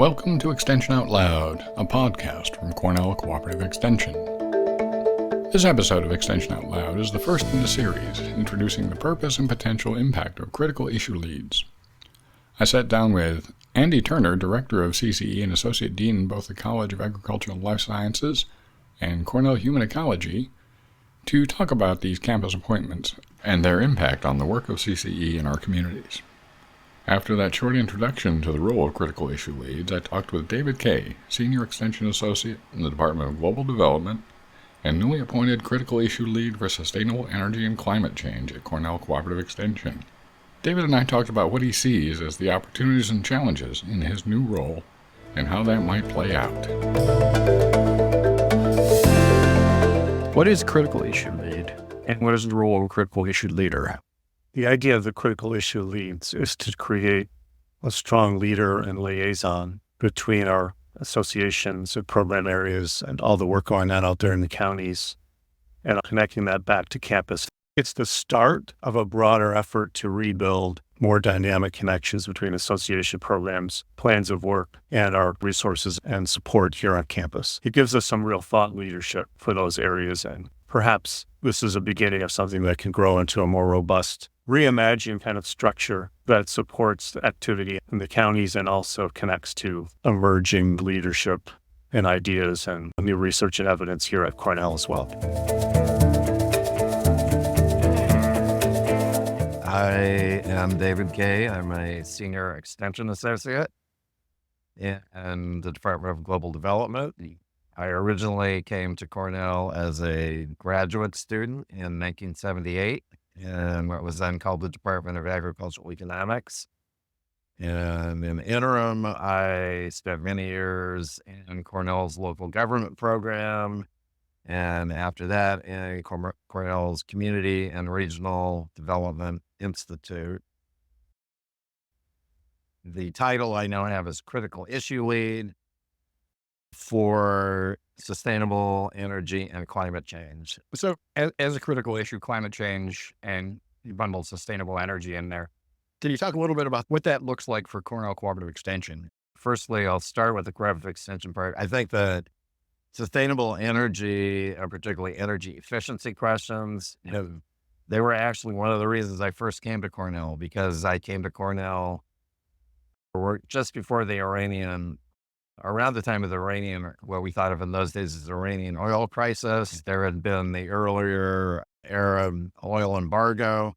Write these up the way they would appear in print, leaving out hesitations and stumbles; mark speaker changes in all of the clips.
Speaker 1: Welcome to Extension Out Loud, a podcast from Cornell Cooperative Extension. This episode of Extension Out Loud is the first in the series, introducing the purpose and potential impact of critical issue leads. I sat down with Andy Turner, Director of CCE and Associate Dean in both the College of Agriculture and Life Sciences and Cornell Human Ecology, to talk about these campus appointments and their impact on the work of CCE in our communities. After that short introduction to the role of critical issue leads, I talked with David Kay, Senior Extension Associate in the Department of Global Development and newly appointed Critical Issue Lead for Sustainable Energy and Climate Change at Cornell Cooperative Extension. David and I talked about what he sees as the opportunities and challenges in his new role and how that might play out.
Speaker 2: What is critical issue lead, and what is the role of a critical issue leader?
Speaker 3: The idea of the critical issue leads is to create a strong leader and liaison between our associations and program areas and all the work going on out there in the counties and connecting that back to campus. It's the start of a broader effort to rebuild more dynamic connections between association programs, plans of work, and our resources and support here on campus. It gives us some real thought leadership for those areas, and perhaps this is a beginning of something that can grow into a more robust, reimagined kind of structure that supports the activity in the counties and also connects to emerging leadership and ideas and new research and evidence here at Cornell as well.
Speaker 4: I am David Kay. I'm a Senior Extension Associate in the Department of Global Development. I originally came to Cornell as a graduate student in 1978 in what was then called the Department of Agricultural Economics. And in the interim, I spent many years in Cornell's local government program. And after that, in Cornell's Community and Regional Development Institute. The title I now have is Critical Issue Lead for Sustainable Energy and Climate Change. So as a critical issue, climate change, and you bundle sustainable energy in there, can you talk a little bit about what that looks like for Cornell Cooperative Extension? Firstly, I'll start with the cooperative extension part. I think that sustainable energy, and particularly energy efficiency questions, they were actually one of the reasons I first came to Cornell, because I came to Cornell just before the around the time of the Iranian, what we thought of in those days as the Iranian oil crisis. There had been the earlier Arab oil embargo.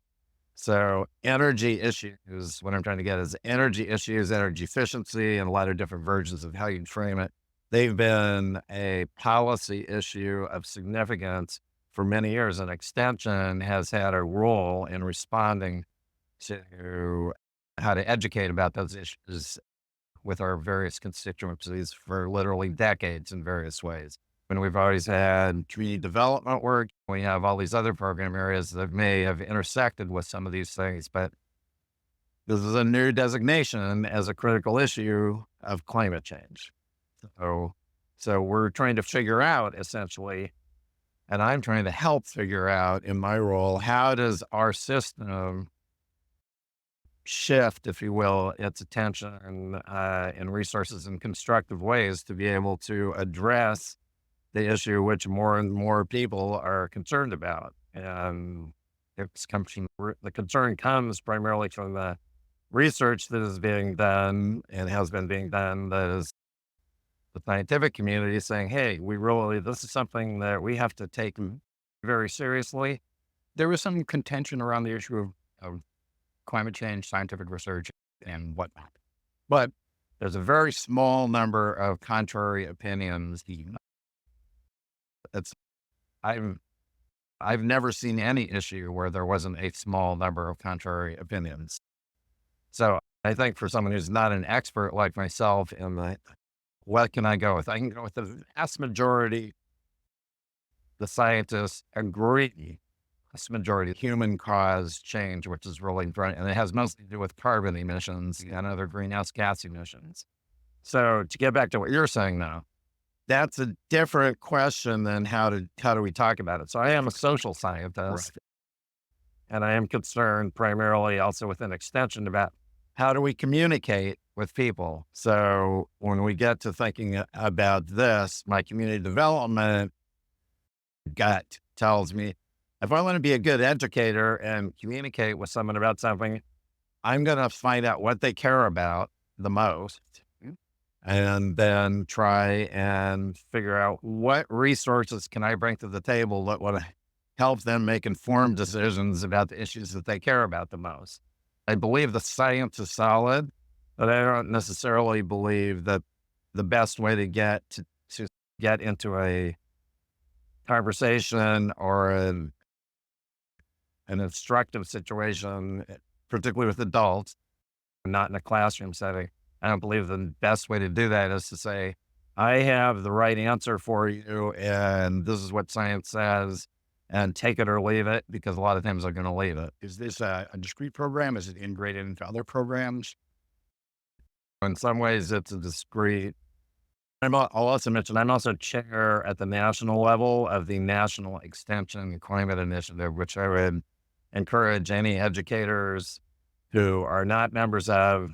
Speaker 4: So energy issues, what I'm trying to get is energy issues, energy efficiency, and a lot of different versions of how you frame it. They've been a policy issue of significance for many years, and Extension has had a role in responding to how to educate about those issues with our various constituencies for literally decades in various ways. When we've always had community development work, we have all these other program areas that may have intersected with some of these things, but this is a new designation as a critical issue of climate change. So we're trying to figure out, essentially, and I'm trying to help figure out in my role, how does our system shift, if you will, its attention and resources in constructive ways to be able to address the issue which more and more people are concerned about. And the concern comes primarily from the research that is being done and has been being done, that is the scientific community saying, hey, this is something that we have to take very seriously. There was some contention around the issue of climate change, scientific research, and whatnot. But there's a very small number of contrary opinions. I've never seen any issue where there wasn't a small number of contrary opinions. So I think for someone who's not an expert like myself what can I go with? I can go with the vast majority. The scientists agree, vast majority of human caused change, which is really important, and it has mostly to do with carbon emissions and other greenhouse gas emissions. So to get back to what you're saying now, that's a different question than how do we talk about it. So I am a social scientist, and I am concerned primarily also within Extension about how do we communicate with people? So when we get to thinking about this, my community development gut tells me if I want to be a good educator and communicate with someone about something, I'm going to find out what they care about the most and then try and figure out what resources can I bring to the table that would help them make informed decisions about the issues that they care about the most. I believe the science is solid, but I don't necessarily believe that the best way to get into a conversation or an instructive situation, particularly with adults, not in a classroom setting. I don't believe the best way to do that is to say, I have the right answer for you, and this is what science says, and take it or leave it, because a lot of times they're going to leave it.
Speaker 5: Is this a discrete program? Is it integrated into other programs?
Speaker 4: In some ways, it's a discrete. I'll also mention, I'm also chair at the national level of the National Extension Climate Initiative, which I would encourage any educators who are not members of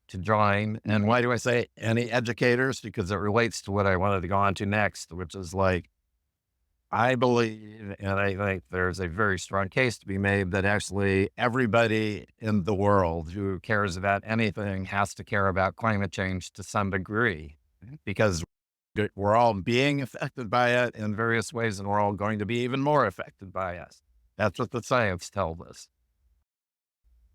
Speaker 4: to join. And why do I say any educators? Because it relates to what I wanted to go on to next, which is like, I believe, and I think there's a very strong case to be made that actually everybody in the world who cares about anything has to care about climate change to some degree, because we're all being affected by it in various ways, and we're all going to be even more affected by us. That's what the science tells us.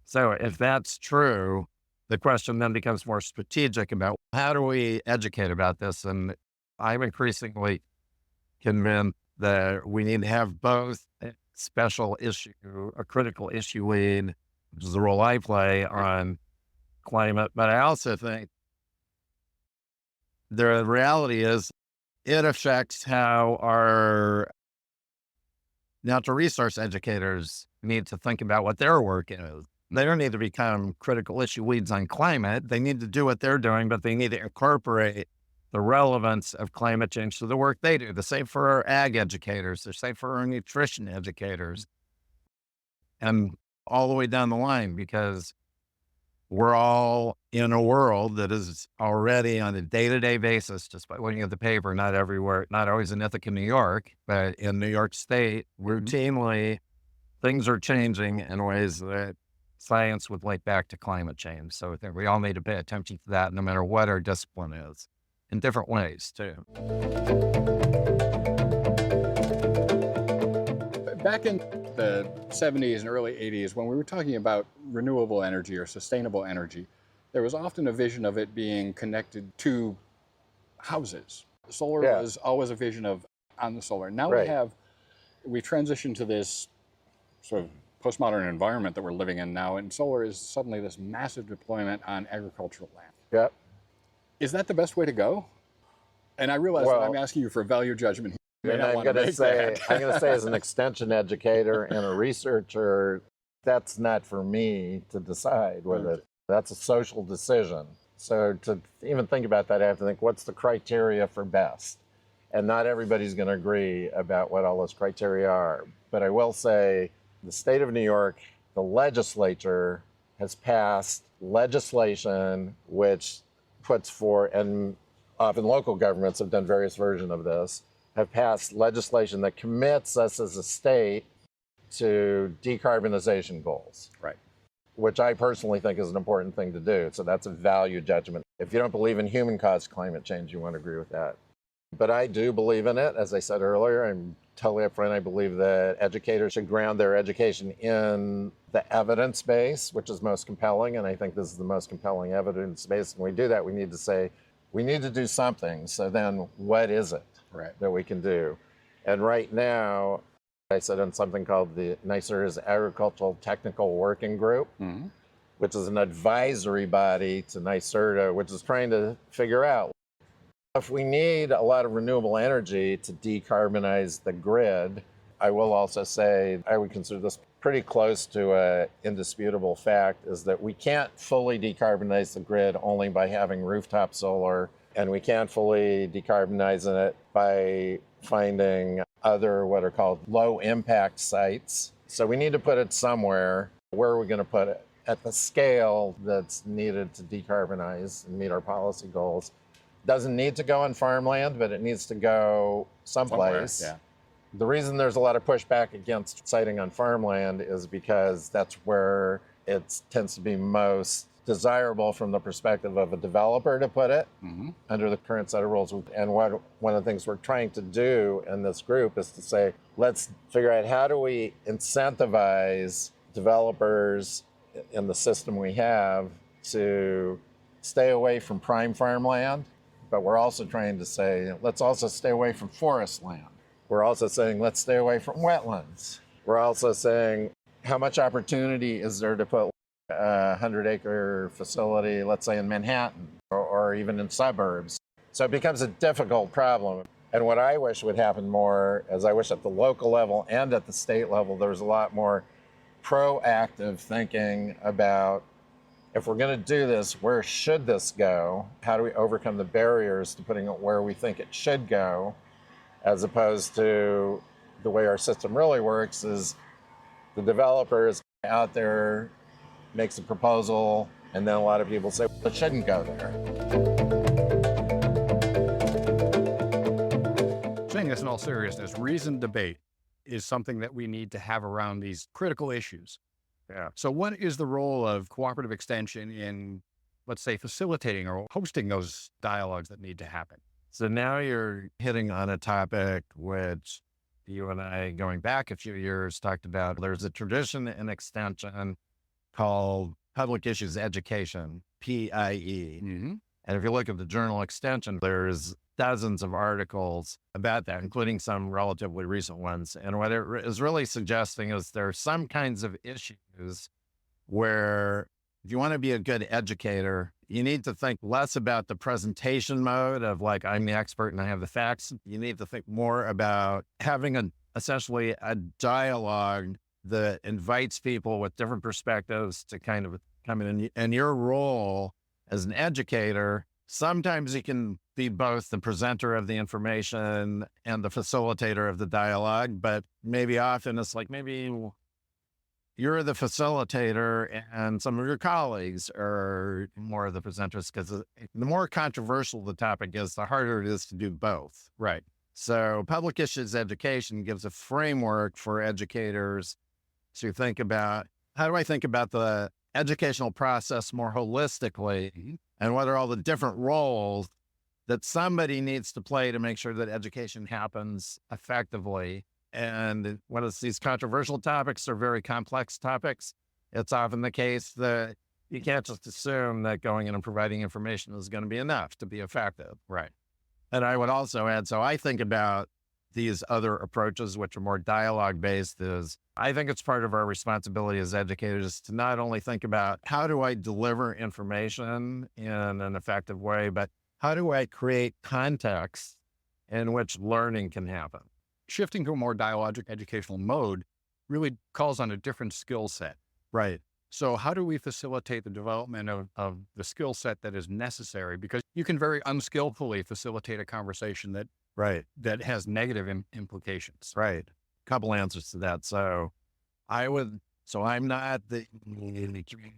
Speaker 4: So if that's true, the question then becomes more strategic about how do we educate about this? And I'm increasingly convinced that we need to have both a special issue, a critical issue lead, which is the role I play on climate. But I also think the reality is it affects how our natural resource educators need to think about what their work is. They don't need to become critical issue leads on climate. They need to do what they're doing, but they need to incorporate the relevance of climate change to the work they do. The same for our ag educators, the same for our nutrition educators, and all the way down the line, because we're all in a world that is already on a day-to-day basis, just by looking at the paper, not everywhere, not always in Ithaca, New York, but in New York State, routinely, things are changing in ways that science would link back to climate change. So I think we all need to pay attention to that, no matter what our discipline is, in different ways too.
Speaker 1: Back in the 70s and early 80s, when we were talking about renewable energy or sustainable energy, there was often a vision of it being connected to houses. Solar was always a vision of on the solar. Now we transitioned to this sort of postmodern environment that we're living in now, and solar is suddenly this massive deployment on agricultural land.
Speaker 6: Yep.
Speaker 1: Is that the best way to go? And I realize that I'm asking you for value judgment.
Speaker 6: And I'm going to say, as an extension educator and a researcher, that's not for me to decide whether that's a social decision. So to even think about that, I have to think, what's the criteria for best? And not everybody's going to agree about what all those criteria are. But I will say, the state of New York, the legislature has passed legislation which puts forth, and often local governments have done various versions of this, have passed legislation that commits us as a state to decarbonization goals.
Speaker 1: Right.
Speaker 6: Which I personally think is an important thing to do. So that's a value judgment. If you don't believe in human-caused climate change, you won't agree with that. But I do believe in it. As I said earlier, I'm totally upfront. I believe that educators should ground their education in the evidence base, which is most compelling. And I think this is the most compelling evidence base. When we do that, we need to say, we need to do something. So then what is it that we can do? And right now, I sit on something called the NYSERDA's Agricultural Technical Working Group, which is an advisory body to NYSERDA, which is trying to figure out if we need a lot of renewable energy to decarbonize the grid. I will also say, I would consider this pretty close to an indisputable fact, is that we can't fully decarbonize the grid only by having rooftop solar, and we can't fully decarbonize it by finding other what are called low impact sites. So we need to put it somewhere. Where are we going to put it? at the scale that's needed to decarbonize and meet our policy goals. Doesn't need to go on farmland, but it needs to go someplace.
Speaker 5: Somewhere,
Speaker 6: The reason there's a lot of pushback against siting on farmland is because that's where it tends to be most desirable from the perspective of a developer to put it under the current set of rules. And one of the things we're trying to do in this group is to say, let's figure out how do we incentivize developers in the system we have to stay away from prime farmland, but we're also trying to say, let's also stay away from forest land. We're also saying, let's stay away from wetlands. We're also saying, how much opportunity is there to put a 100-acre facility, let's say in Manhattan or even in suburbs? So it becomes a difficult problem. And what I wish would happen more is I wish at the local level and at the state level, there's a lot more proactive thinking about, if we're going to do this, where should this go? How do we overcome the barriers to putting it where we think it should go? As opposed to the way our system really works is the developer is out there, makes a proposal, and then a lot of people say, well, it shouldn't go there.
Speaker 5: Saying this in all seriousness, reasoned debate is something that we need to have around these critical issues. So what is the role of cooperative extension in, let's say, facilitating or hosting those dialogues that need to happen?
Speaker 4: So now you're hitting on a topic which you and I, going back a few years, talked about. There's a tradition in extension called public issues education, PIE. And if you look at the journal Extension, there's dozens of articles about that, including some relatively recent ones. And what it is really suggesting is there are some kinds of issues where if you want to be a good educator, you need to think less about the presentation mode of like, I'm the expert and I have the facts. You need to think more about having essentially a dialogue that invites people with different perspectives to kind of come in. And your role as an educator, sometimes you can be both the presenter of the information and the facilitator of the dialogue, but maybe often it's like, maybe you're the facilitator and some of your colleagues are more of the presenters, because the more controversial the topic is, the harder it is to do both.
Speaker 5: Right.
Speaker 4: So public issues education gives a framework for educators to think about, how do I think about the educational process more holistically? And what are all the different roles that somebody needs to play to make sure that education happens effectively? And when it's these controversial topics or very complex topics, it's often the case that you can't just assume that going in and providing information is going to be enough to be effective.
Speaker 5: Right.
Speaker 4: And I would also add, so I think about these other approaches, which are more dialogue based, is I think it's part of our responsibility as educators to not only think about how do I deliver information in an effective way, but how do I create context in which learning can happen?
Speaker 5: Shifting to a more dialogic educational mode really calls on a different skill set.
Speaker 4: Right.
Speaker 5: So how do we facilitate the development of the skill set that is necessary? Because you can very unskillfully facilitate a conversation that has negative implications.
Speaker 4: Right. Couple answers to that. So I'm not the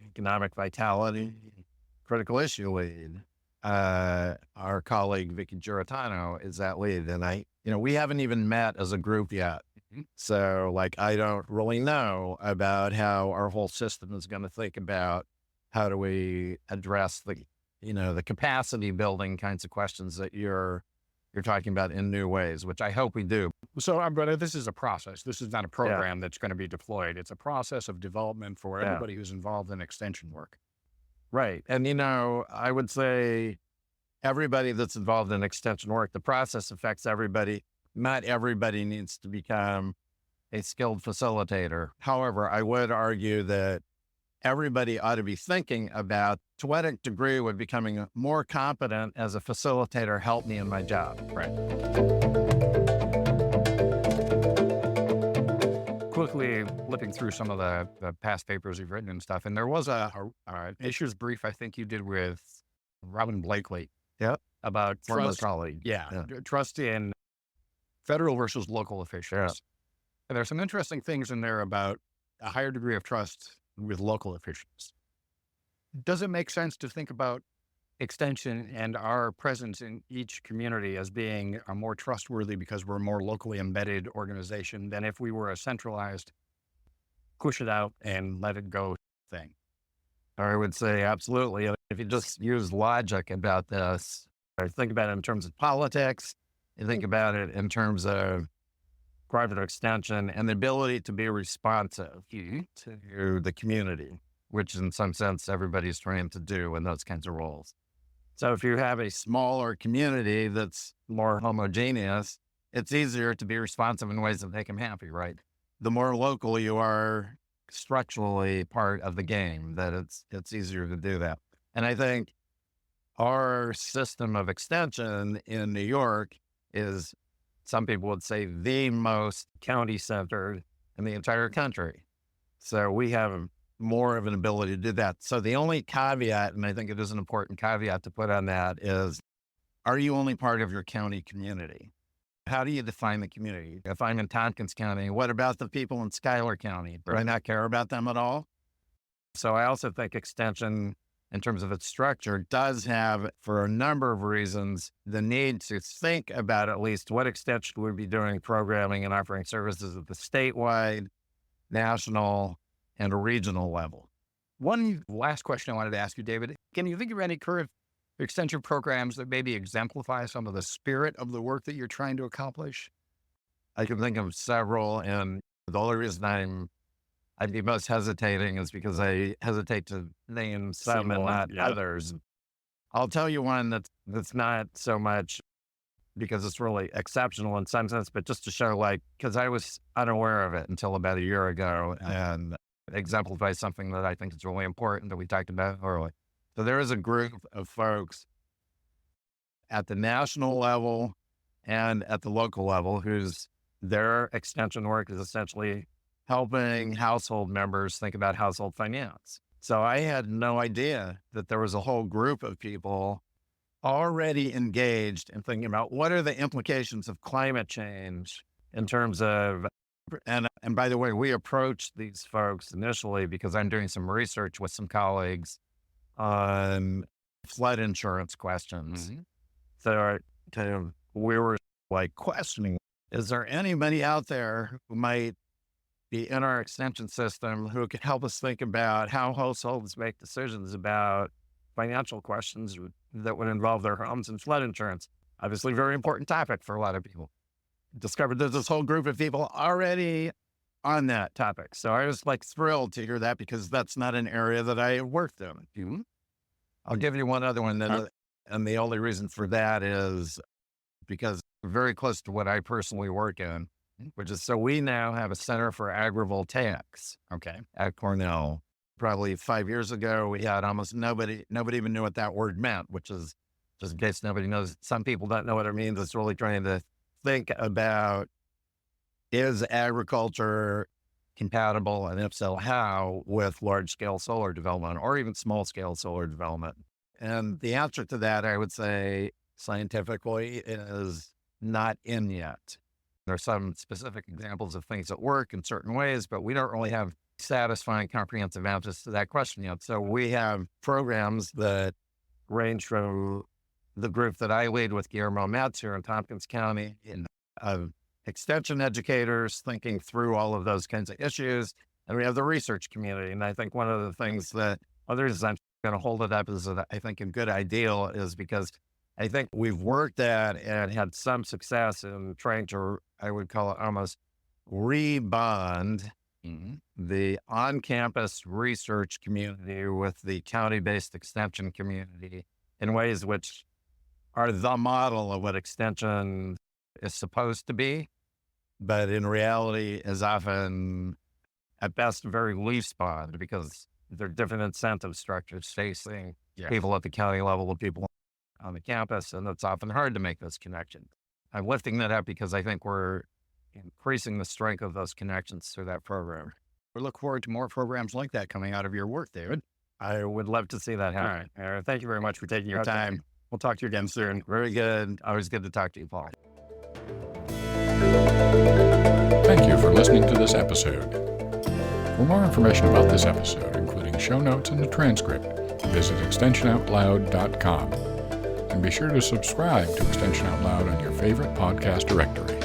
Speaker 4: economic vitality critical issue lead. Our colleague, Vicky Giratano, is that lead. And we haven't even met as a group yet. So like, I don't really know about how our whole system is going to think about how do we address the capacity building kinds of questions that you're talking about in new ways, which I hope we do.
Speaker 5: So, but this is a process. This is not a program that's going to be deployed. It's a process of development for everybody who's involved in extension work.
Speaker 4: Right. And, I would say everybody that's involved in extension work, the process affects everybody. Not everybody needs to become a skilled facilitator. However, I would argue that everybody ought to be thinking about to what degree would becoming more competent as a facilitator help me in my job.
Speaker 5: Right. Quickly looking through some of the past papers you've written and stuff, and there was a issues brief I think you did with Robin Blakely.
Speaker 4: Yep.
Speaker 5: About trust.
Speaker 4: Colleague.
Speaker 5: Yeah. Trust in federal versus local officials.
Speaker 4: Yeah.
Speaker 5: And there's some interesting things in there about a higher degree of trust with local officials. Does it make sense to think about extension and our presence in each community as being a more trustworthy because we're a more locally embedded organization than if we were a centralized push it out and let it go thing?
Speaker 4: I would say absolutely. If you just use logic about this, or think about it in terms of politics, you think about it in terms of private extension and the ability to be responsive to the community, which in some sense everybody's trained to do in those kinds of roles. So if you have a smaller community that's more homogeneous, it's easier to be responsive in ways that make them happy, right? The more local you are structurally part of the game, that it's easier to do that. And I think our system of extension in New York is, some people would say, the most county-centered in the entire country. So we have more of an ability to do that. So the only caveat, and I think it is an important caveat to put on that, is, are you only part of your county community? How do you define the community? If I'm in Tompkins County, what about the people in Schuyler County? Do I not care about them at all? So I also think extension, in terms of its structure, does have, for a number of reasons, the need to think about at least what extension would be doing programming and offering services at the statewide, national, and a regional level.
Speaker 5: One last question I wanted to ask you, David. Can you think of any current extension programs that maybe exemplify some of the spirit of the work that you're trying to accomplish?
Speaker 4: I can think of several, and the only reason I'd be most hesitating is because I hesitate to name some and not others. I'll tell you one that's not so much because it's really exceptional in some sense, but just to show, because I was unaware of it until about a year ago, and exemplifies something that I think is really important that we talked about earlier. So there is a group of folks at the national level and at the local level whose their extension work is essentially helping household members think about household finance. So I had no idea that there was a whole group of people already engaged in thinking about what are the implications of climate change in terms of, and by the way, we approached these folks initially because I'm doing some research with some colleagues on flood insurance questions. So we were questioning, is there anybody out there who might be in our extension system who could help us think about how households make decisions about financial questions that would involve their homes and flood insurance? Obviously, very important topic for a lot of people. Discovered there's this whole group of people already on that topic. So I was thrilled to hear that because that's not an area that I worked in. I'll give you one other one. And the only reason for that is because very close to what I personally work in, which is, so we now have a Center for Agrivoltaics, at Cornell. Probably 5 years ago, we had almost nobody even knew what that word meant, which is, just in case nobody knows, some people don't know what it means. It's really trying to think about, is agriculture compatible, and if so, how, with large-scale solar development or even small-scale solar development? And the answer to that, I would say, scientifically, is not in yet. There are some specific examples of things that work in certain ways, but we don't really have satisfying comprehensive answers to that question yet. So we have programs that range from the group that I lead with Guillermo Metz here in Tompkins County, of extension educators thinking through all of those kinds of issues. And we have the research community. And I think one of the things that others, I'm going to hold it up as I think a good ideal, is because I think we've worked at and had some success in trying to, I would call it almost rebond the on-campus research community with the county-based extension community in ways which are the model of what extension is supposed to be, but in reality is often, at best, very loose-bond because there are different incentive structures facing people at the county level and people on the campus, and it's often hard to make those connections. I'm lifting that up because I think we're increasing the strength of those connections through that program.
Speaker 5: We look forward to more programs like that coming out of your work, David.
Speaker 4: I would love to see that happen.
Speaker 5: All right. Thank you very much for taking your time. We'll talk to you again soon.
Speaker 4: Very good. Always good to talk to you, Paul.
Speaker 1: Thank you for listening to this episode. For more information about this episode, including show notes and the transcript, visit extensionoutloud.com. And be sure to subscribe to Extension Out Loud on your favorite podcast directory.